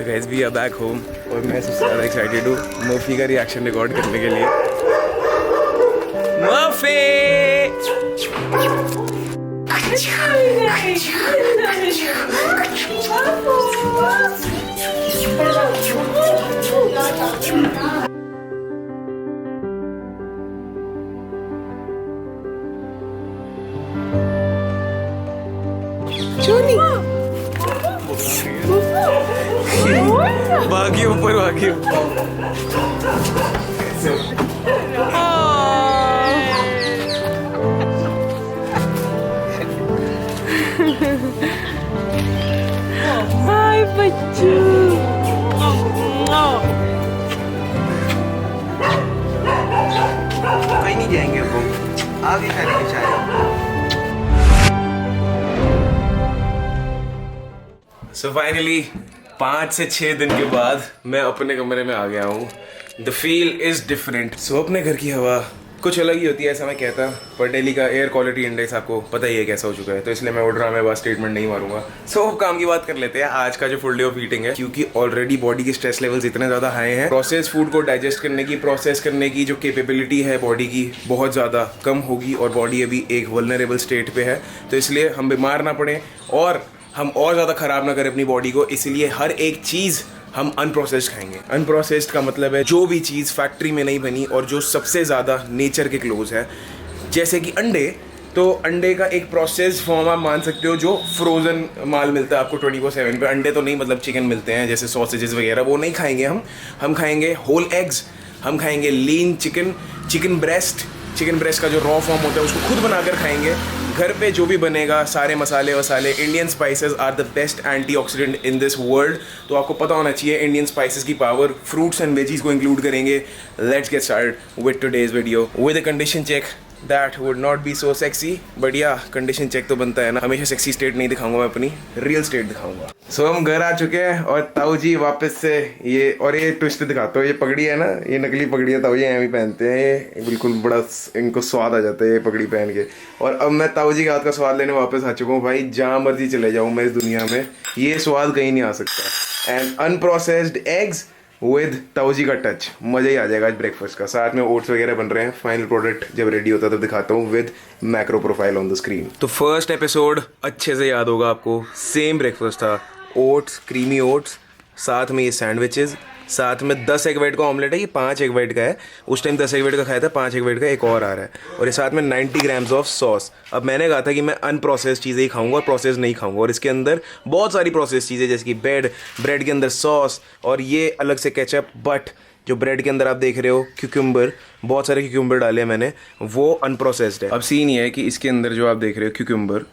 तो guys we are back home और मैं सबसे ज़्यादा एक्साइटेड हूँ मर्फी का रिएक्शन रिकॉर्ड करने के लिए। मर्फी! भागी ऊपर भागी। हाय बच्चू। कहीं नहीं जाएंगे अब हम, आगे जाने चाहे। सो फाइनली 5 से 6 दिन के बाद मैं अपने कमरे में आ गया हूँ। The feel is different. So अपने घर की हवा कुछ अलग ही होती है ऐसा मैं कहता, पर दिल्ली का एयर क्वालिटी इंडेक्स आपको पता ही है कैसा हो चुका है, तो इसलिए मैं उड़ रहा में बस स्टेटमेंट नहीं मारूंगा। सो काम की बात कर लेते हैं। आज का जो फुल डे ऑफ ईटिंग है, क्योंकि ऑलरेडी बॉडी के स्ट्रेस लेवल्स इतने ज़्यादा हाई हैं, प्रोसेस फूड को डाइजेस्ट करने की, प्रोसेस करने की जो कैपेबिलिटी है बॉडी की बहुत ज़्यादा कम होगी और बॉडी अभी एक वल्नरेबल स्टेट पे है। तो इसलिए हम बीमार ना पड़ें और हम और ज़्यादा ख़राब ना करें अपनी बॉडी को, इसलिए हर एक चीज़ हम अनप्रोसेस्ड खाएंगे। अनप्रोसेस्ड का मतलब है जो भी चीज़ फैक्ट्री में नहीं बनी और जो सबसे ज़्यादा नेचर के क्लोज है, जैसे कि अंडे। तो अंडे का एक प्रोसेस फॉर्म आप मान सकते हो, जो फ्रोज़न माल मिलता है आपको 24/7 पे। अंडे तो नहीं, मतलब चिकन मिलते हैं जैसे सॉसेजेस वगैरह, वो नहीं खाएंगे हम खाएंगे होल एग्स, हम खाएंगे लीन चिकन, चिकन ब्रेस्ट का जो रॉ फॉर्म होता है उसको खुद बनाकर खाएंगे। घर पे जो भी बनेगा, सारे मसाले वसाले, Indian spices are the best antioxidant in this world. तो आपको पता होना चाहिए इंडियन स्पाइसेस की पावर। फ्रूट्स एंड वेजीज को इंक्लूड करेंगे। Let's get started with today's video with a condition check that would not be so sexy, but yeah condition check तो बनता है ना। हमेशा सेक्सी स्टेट नहीं दिखाऊंगा मैं, अपनी रियल स्टेट दिखाऊंगा। सो हम घर आ चुके हैं और ताऊ जी वापस से ये ट्विस्ट दिखाता हूँ। ये पगड़ी है ना, ये नकली पगड़ी है, ताऊ जी ऐਵੇਂ पहनते हैं, ये बिल्कुल बड़ा इनको स्वाद आ जाता है ये पगड़ी पहन के। और अब मैं ताऊ जी के हाथ का स्वाद लेने वापस आ चुका हूँ। भाई जहाँ मर्जी चले जाऊँ मैं इस दुनिया में, ये स्वाद कहीं नहीं आ सकता। एंड अनप्रोसेस्ड एग्स विद ताऊजी का टच, मज़ा ही आ जाएगा आज ब्रेकफास्ट का। साथ में ओट्स वगैरह बन रहे हैं। फाइनल प्रोडक्ट जब रेडी होता है तब दिखाता हूँ with macro profile on the screen. तो फर्स्ट एपिसोड अच्छे से याद होगा आपको, सेम ब्रेकफास्ट था, ओट्स, क्रीमी ओट्स, साथ में ये सैंडविचेस, साथ में 10 एग वाइट का ऑमलेट है। ये 5 एग वाइट का है, उस टाइम 10 एग वाइट का खाया था, 5 एग वाइट का एक और आ रहा है, और ये साथ में 90 ग्राम्स ऑफ सॉस। अब मैंने कहा था कि मैं अनप्रोसेस्ड चीज़ें ही खाऊंगा और प्रोसेस नहीं खाऊंगा, और इसके अंदर बहुत सारी प्रोसेस चीज़ें जैसे कि ब्रेड के अंदर सॉस और ये अलग से केचप, बट जो ब्रेड के अंदर आप देख रहे हो क्यूकम्बर, बहुत सारे क्यूकम्बर डाले हैं मैंने, वो अनप्रोसेस्ड है। अब सीन ये है कि इसके अंदर जो आप देख रहे हो क्यूकम्बर,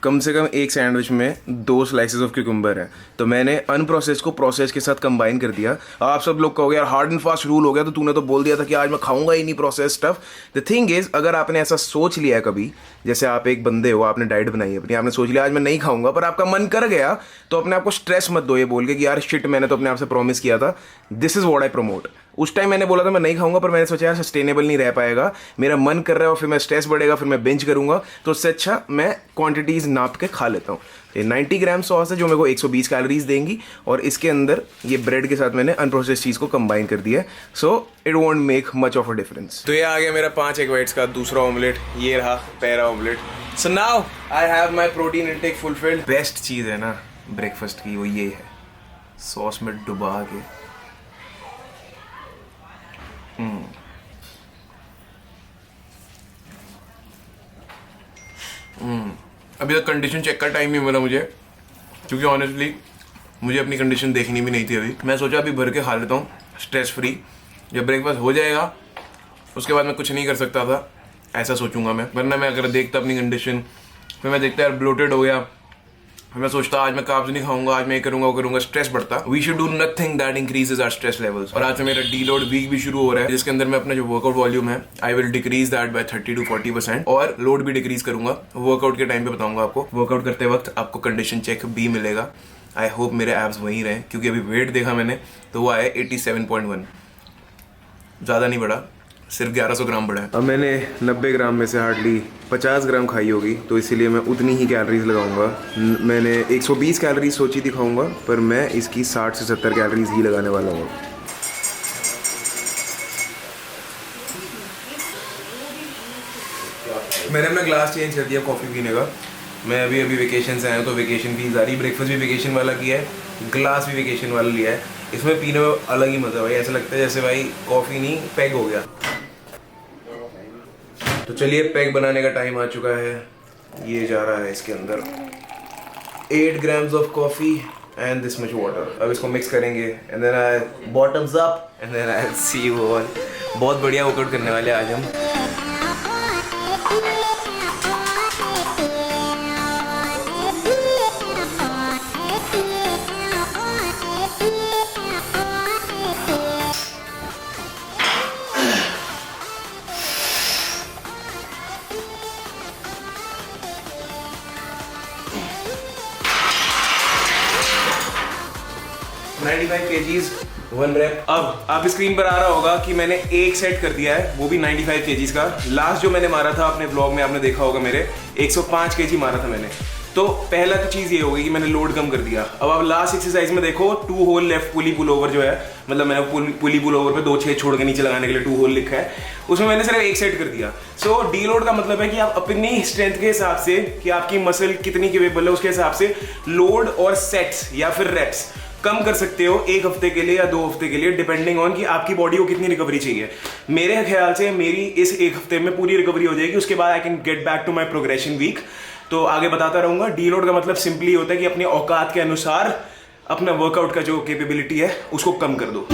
कम से कम एक सैंडविच में 2 स्लाइसेस ऑफ क्यूकम्बर है, तो मैंने अनप्रोसेस को प्रोसेस के साथ कंबाइन कर दिया। आप सब लोग कहोगे यार हार्ड एंड फास्ट रूल हो गया, तो तूने तो बोल दिया था कि आज मैं खाऊंगा ही नहीं process stuff. The thing is, अगर आपने ऐसा सोच लिया है कभी, जैसे आप एक बंदे हो, आपने डाइट बनाई अपनी, आपने सोच लिया आज मैं नहीं खाऊंगा, पर आपका मन कर गया, तो अपने आप को स्ट्रेस मत दो ये बोल के कि यार शिट मैंने तो अपने आप से प्रॉमिस किया था। This is what I promote. उस टाइम मैंने बोला था मैं नहीं खाऊंगा, पर मैंने सोचा यार सस्टेनेबल नहीं रह पाएगा, मेरा मन कर रहा है और फिर मैं स्ट्रेस बढ़ेगा, फिर मैं बिंज करूंगा, तो उससे अच्छा मैं क्वांटिटीज नाप के खा लेता हूँ। ये 90 ग्राम सॉस है जो मेरे को 120 कैलोरीज देंगी, और इसके अंदर ये ब्रेड के साथ मैंने अनप्रोसेस्ड चीज़ को कंबाइन कर दिया है, so it won't make much of a difference. तो ये आ गया मेरा 5 एग वाइट्स का दूसरा ऑमलेट, ये रहा पहला omelette. So now I have my protein intake fulfilled. Best चीज़ है ना ब्रेकफास्ट की, वो ये है, सॉस में डुबा के। अभी तक कंडीशन चेक का टाइम नहीं मिला मुझे, क्योंकि ऑनेस्टली मुझे अपनी कंडीशन देखनी भी नहीं थी अभी। मैं सोचा अभी भर के खा लेता हूँ स्ट्रेस फ्री, जब ब्रेकफास्ट हो जाएगा उसके बाद मैं कुछ नहीं कर सकता था, ऐसा सोचूंगा मैं। वरना मैं अगर देखता अपनी कंडीशन, फिर मैं देखता यार ब्लोटेड हो गया, फिर मैं सोचता आज मैं कार्ब्स नहीं खाऊंगा, आज मैं ये करूंगा वो करूंगा, स्ट्रेस बढ़ता। We should do nothing that increases our stress levels. और आज से मेरा डीलोड वीक भी शुरू हो रहा है, जिसके अंदर मैं अपना जो वर्कआउट वॉल्यूम है, I will decrease that bye 30 to 40%, और लोड भी डिक्रीज करूंगा। वर्कआउट के टाइम पे बताऊंगा आपको। वर्कआउट करते वक्त आपको कंडीशन चेक भी मिलेगा। आई होप मेरे एब्स वहीं रहे, क्योंकि अभी वेट देखा मैंने तो वो आया 87.1, ज़्यादा नहीं बढ़ा, सिर्फ 1100 ग्राम बढ़ा है। अब मैंने 90 ग्राम में से हार्डली 50 ग्राम खाई होगी, तो इसीलिए मैं उतनी ही कैलोरीज लगाऊंगा। मैंने 120 कैलोरीज सोची थी खाऊंगा, पर मैं इसकी 60 से 70 कैलोरीज ही लगाने वाला हूँ। मैंने अपना ग्लास चेंज कर दिया कॉफ़ी पीने का। मैं अभी वेकेशन से आया हूँ, तो वेकेशन फीस आ रही। ब्रेकफास्ट भी वेकेशन वाला किया है, ग्लास भी वेकेशन वाला लिया है। इसमें पीने में अलग ही मज़ा भाई, ऐसा लगता है जैसे भाई कॉफ़ी नहीं पैग हो गया। तो चलिए पैग बनाने का टाइम आ चुका है। ये जा रहा है इसके अंदर 8 grams ऑफ coffee and this much water. अब इसको मिक्स करेंगे and then I bottoms up and then I see you all. बहुत बढ़िया वर्कआउट करने वाले आज हम। kgs 1 rep। अब आप स्क्रीन पर आ रहा होगा कि मैंने एक सेट कर दिया है, वो भी 95 kgs का। लास्ट जो मैंने मारा था अपने व्लॉग में आपने देखा होगा, मेरे 105 kg मारा था मैंने। तो पहला तो चीज़ ये होगी कि मैंने लोड कम कर दिया। अब आप लास्ट एक्सरसाइज में देखो 2 होल लेफ्ट पुली पुल ओवर जो है, मतलब मैंने पुली पुल ओवर पे 2 छेद छोड़ के नीचे लगाने के लिए 2 होल लिखा है, उसमें मैंने सिर्फ एक सेट कर दिया। सो डी लोड का मतलब है कि आप अपनी स्ट्रेंथ के हिसाब से, कि आपकी मसल कितनी केपेबल है, उसके हिसाब से लोड और सेट्स या फिर रेप्स कम कर सकते हो 1 हफ्ते के लिए या 2 हफ्ते के लिए, डिपेंडिंग ऑन कि आपकी बॉडी को कितनी रिकवरी चाहिए। मेरे ख्याल से मेरी इस 1 हफ्ते में पूरी रिकवरी हो जाएगी, उसके बाद I can get back to my progression week. तो आगे बताता रहूंगा। डीलोड का मतलब सिंपली होता है कि अपने औकात के अनुसार अपना वर्कआउट का जो कैपेबिलिटी है उसको कम कर दो।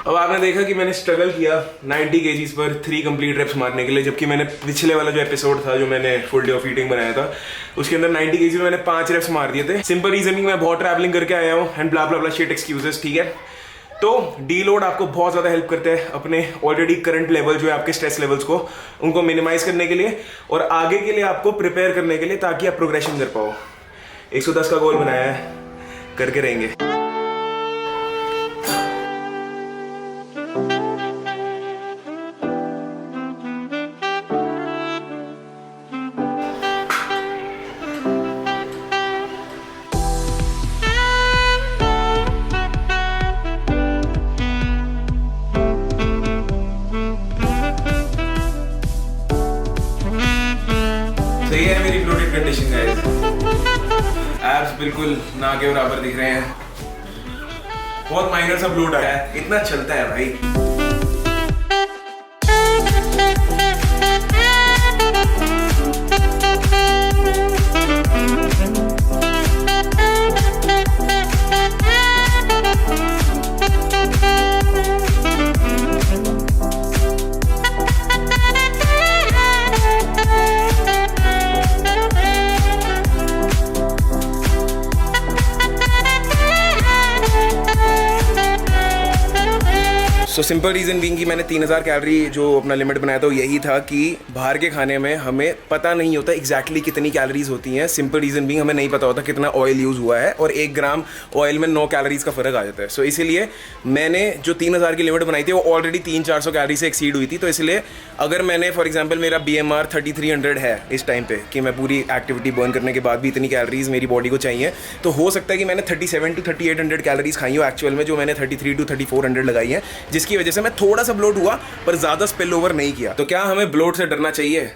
अब आपने देखा कि मैंने स्ट्रगल किया 90 kgs पर 3 कंप्लीट रेप्स मारने के लिए, जबकि मैंने पिछले वाला जो एपिसोड था जो मैंने फुल डे ऑफ ईटिंग बनाया था उसके अंदर 90 kgs में मैंने 5 रेप्स मार दिए थे। सिंपल रीजनिंग, मैं बहुत ट्रैवलिंग करके आया हूँ and blah blah blah shit excuses, ठीक है। तो डी लोड आपको बहुत ज़्यादा हेल्प करता है अपने ऑलरेडी करंट लेवल जो है आपके स्ट्रेस लेवल्स को, उनको मिनिमाइज करने के लिए और आगे के लिए आपको प्रिपेयर करने के लिए, ताकि आप प्रोग्रेशन कर पाओ। 110 का गोल बनाया है, करके रहेंगे। तो ये है मेरी ब्लोटेड कंडीशन गाइस। एब्स बिल्कुल ना के बराबर दिख रहे हैं, बहुत माइनर सा ब्लोट आया है, इतना चलता है भाई। सो सिंपल रीज़न बीइंग कि मैंने 3000 कैलोरी जो अपना लिमिट बनाया था वो यही था कि बाहर के खाने में हमें पता नहीं होता एग्जैक्टली कितनी कैलोरीज होती हैं। सिंपल रीज़न बीइंग हमें नहीं पता होता कितना ऑयल यूज़ हुआ है, और 1 ग्राम ऑयल में 9 कैलोरीज का फ़र्क आ जाता है। सो इसीलिए मैंने जो 3000 की लिमिट बनाई थी वो ऑलरेडी 300-400 कैलोरी से एक्सीड हुई थी। तो इसलिए अगर मैंने फॉर एग्जाम्पल मेरा BMR 3300 है इस टाइम पे, कि मैं पूरी एक्टिविटी बर्न करने के बाद भी इतनी कैलोरीज मेरी बॉडी को चाहिए, तो हो सकता है कि मैंने 37 to 3800 कैलोरीज खाई हो एक्चुअल में, जो मैंने 33 to 3400 लगाई है, जिसकी वजह से मैं थोड़ा सा ब्लोट हुआ पर ज़्यादा स्पिल ओवर नहीं किया। तो क्या हमें ब्लोट से डरना चाहिए?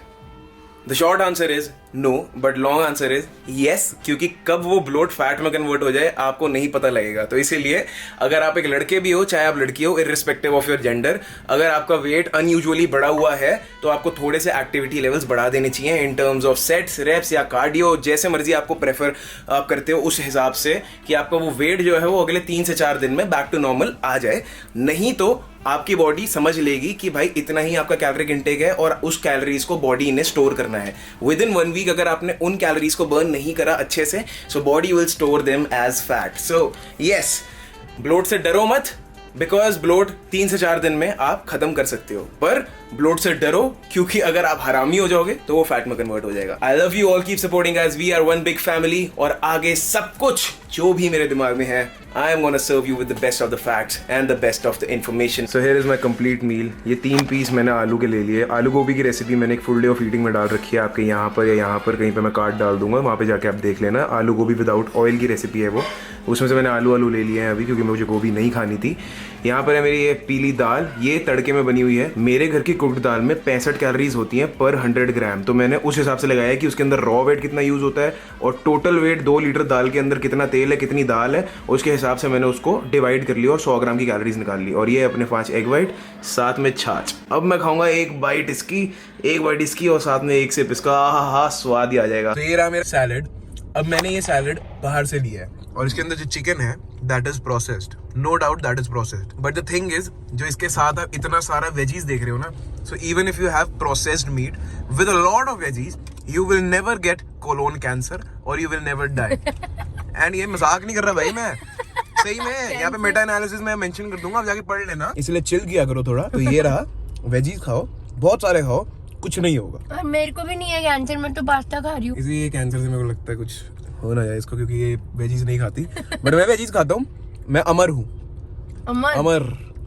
The short answer is no, but long answer is yes, क्योंकि कब वो ब्लोट फैट में कन्वर्ट हो जाए आपको नहीं पता लगेगा। तो इसीलिए अगर आप एक लड़के भी हो चाहे आप लड़की हो, इररिस्पेक्टिव ऑफ योर जेंडर, अगर आपका वेट अनयूजुअली बढ़ा हुआ है तो आपको थोड़े से एक्टिविटी लेवल्स बढ़ा देने चाहिए in terms of sets, reps या कार्डियो, जैसे मर्जी आपको प्रेफर आप करते हो उस हिसाब से, कि आपका वो वेट जो है वो अगले 3 से 4 दिन में बैक टू नॉर्मल आ जाए। नहीं तो आपकी बॉडी समझ लेगी कि भाई इतना ही आपका कैलोरिक इंटेक है और उस कैलोरीज को बॉडी ने स्टोर करना है। विद इन 1 वीक अगर आपने उन कैलोरीज को बर्न नहीं करा अच्छे से, so body will store them as fat. So yes, bloat से डरो मत, बिकॉज ब्लोट 3 से 4 दिन में आप खत्म कर सकते हो, पर ब्लोट से डरो क्योंकि अगर आप हरामी हो जाओगे तो वो फैट में कन्वर्ट हो जाएगा। I love you all, keep supporting guys, we are one big family, और आगे सब कुछ जो भी मेरे दिमाग में है, I am gonna serve you with the best of the facts and the best of the information. So here is my complete meal. ये 3 पीस मैंने आलू के ले लिए। आलू गोभी की रेसिपी मैंने एक फुल डे ऑफ ईटिंग में डाल रखी है, आपके यहाँ पर या यहाँ पर कहीं पे मैं कार्ड डाल दूंगा, वहाँ पे जाके आप देख लेना। आलू गोभी विदाउट ऑयल की रेसिपी है वो, उसमें से मैंने आलू ले लिए हैं अभी क्योंकि मुझे गोभी नहीं खानी थी। यहाँ पर है मेरी ये पीली दाल, ये तड़के में बनी हुई है। मेरे घर की कुक्ड दाल में 65 कैलोरीज होती हैं पर 100 ग्राम, तो मैंने उस हिसाब से लगाया कि उसके अंदर रॉ वेट कितना यूज होता है और टोटल वेट 2 लीटर दाल के अंदर कितना तेल है, कितनी दाल है, उसके हिसाब से मैंने उसको डिवाइड कर लिया और 100 ग्राम की कैलोरीज निकाल ली। और ये अपने 5 एग वाइट, साथ में छाछ। अब मैं खाऊंगा एक बाइट इसकी और साथ में एक सिप इसका, हा स्वाद ही आ जाएगा। तो ये रहा मेरा सैलेड। अब मैंने ये सैलेड बाहर से लिया है और इसके अंदर जो चिकन है that is processed, no doubt that is processed, but the thing is जो इसके साथ आप इतना सारा वेजीज देख रहे हो ना, so even if you have processed meat with a lot of veggies, you will never get colon cancer और you will never die. And ये मजाक नहीं कर रहा भाई, मैं सही में यहाँ पे मेटा एनालिसिस में मेंशन कर दूंगा, आप जाके पढ़ लेना। इसलिए चिल किया करो थोड़ा। तो ये रहा, वेजीज खाओ, बहुत सारे खाओ, कुछ नहीं होगा। और मेरे को भी नहीं है कैंसर, मैं तो पास्ता खा रही हूँ। इसी कैंसर से मेरे को लगता है कुछ हो ना जाए इसको, क्योंकि ये वेजीज नहीं खाती, बट मैं वेजीज खाता हूँ। मैं अमर हूँ, अमर।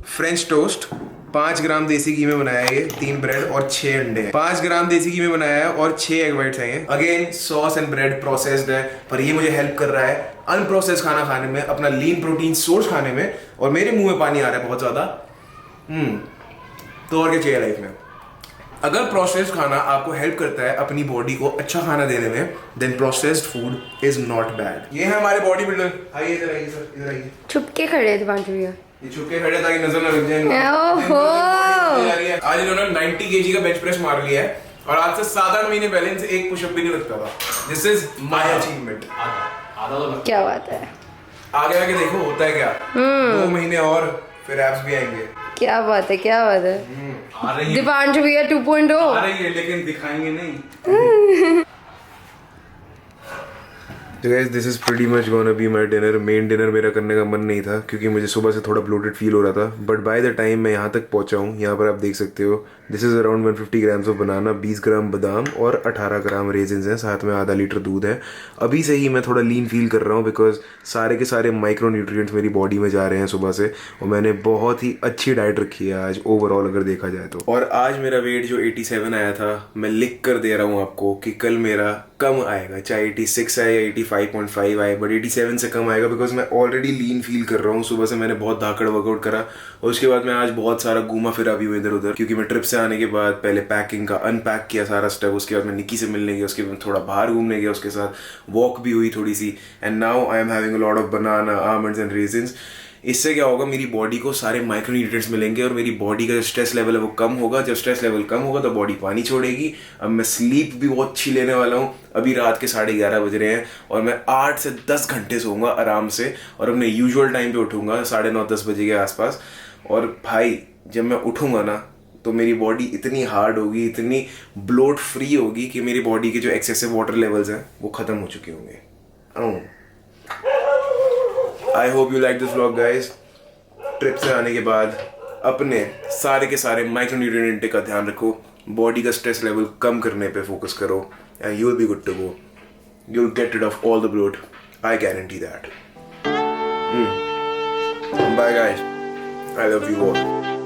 फ्रेंच टोस्ट 5 ग्राम देसी घी में बनाया है ये, 3 ब्रेड और 6 अंडे हैं। 5 ग्राम देसी घी में बनाया है और 6 एग वाइट्स हैं। Again sauce and bread processed है, पर ये मुझे हेल्प कर रहा है अनप्रोसेस्ड खाना खाने में, अपना लीन प्रोटीन सोर्स खाने में। और मेरे मुंह में पानी आ रहा है बहुत ज्यादा। तो और क्या चाहिए लाइफ में। अगर प्रोसेस्ड खाना आपको हेल्प करता है अपनी बॉडी को अच्छा खाना देने में, then processed food is not bad. ये है हमारे बॉडी बिल्डर। आइए इधर आइए सर, इधर आइए। छुप के खड़े थे पांच भैया, ये छुप के खड़े ताकि नजर ना लग जाए। आज इन्होंने 90 kg का बेंच प्रेस मार लिया है और आज से 7-8 महीने पहले इनसे एक पुशअप भी नहीं लगता था। This is my achievement. क्या बात है, आगे आगे देखो होता है क्या। 2 महीने और फिर एब्स भी आएंगे। क्या बात है, क्या बात है। आ रही है, दीपांशु भैया 2.0 आ रही है, लेकिन दिखाएंगे नहीं। तो guys this is pretty much gonna be my dinner. Main dinner मेरा करने का मन नहीं था क्योंकि मुझे सुबह से थोड़ा ब्लोटेड फील हो रहा था, बट बाय द टाइम मैं यहाँ तक पहुँचा हूँ, यहाँ पर आप देख सकते हो this is around 150 grams of बनाना, 20 ग्राम बादाम और 18 ग्राम रेजिन्स हैं, साथ में आधा लीटर दूध है। अभी से ही मैं थोड़ा लीन फील कर रहा हूँ बिकॉज सारे के सारे माइक्रो न्यूट्रिएंट्स मेरी बॉडी में जा रहे हैं सुबह से, और मैंने बहुत ही अच्छी डाइट रखी है आज ओवरऑल अगर देखा जाए तो। और आज मेरा वेट जो 87 आया था, मैं लिख कर दे रहा हूँ आपको कि कल मेरा कम आएगा, चाहे 86 आए या 85.5 आए, बट 87 से कम आएगा बिकॉज मैं ऑलरेडी लीन फील कर रहा हूँ। सुबह से मैंने बहुत धाकड़ वर्कआउट करा और उसके बाद मैं आज बहुत सारा घूमा फिरा भी हूँ इधर उधर, क्योंकि मैं ट्रिप से आने के बाद पहले पैकिंग का अनपैक किया सारा स्टेप, उसके बाद मैं निक्की से मिलने गया, उसके बाद थोड़ा बाहर घूमने गया, उसके साथ वॉक भी हुई थोड़ी सी, and now I am having a lot of banana, almonds and raisins. इससे क्या होगा, मेरी बॉडी को सारे माइक्रोन्यूट्रिएंट्स मिलेंगे और मेरी बॉडी का जो स्ट्रेस लेवल है वो कम होगा। जब स्ट्रेस लेवल कम होगा तो बॉडी पानी छोड़ेगी। अब मैं स्लीप भी बहुत अच्छी लेने वाला हूँ। अभी रात के 11:30 बज रहे हैं और मैं 8 से 10 घंटे सोऊंगा आराम से, और अपने यूजुअल टाइम पे उठूंगा 9:30-10 बजे के आसपास। और भाई जब मैं उठूंगा ना तो मेरी बॉडी इतनी हार्ड होगी, इतनी ब्लोट फ्री होगी कि मेरी बॉडी के जो एक्सेसिव वाटर लेवल्स हैं वो खत्म हो चुके होंगे। I hope you like this vlog guys. Trip से आने के बाद अपने सारे के सारे माइक्रोन्यूट्रिएंट इंटेक का ध्यान रखो, बॉडी का स्ट्रेस लेवल कम करने पे फोकस करो, and you will be good to go. You will get rid of all the bloat, I guarantee that. Bye guys, I love you all.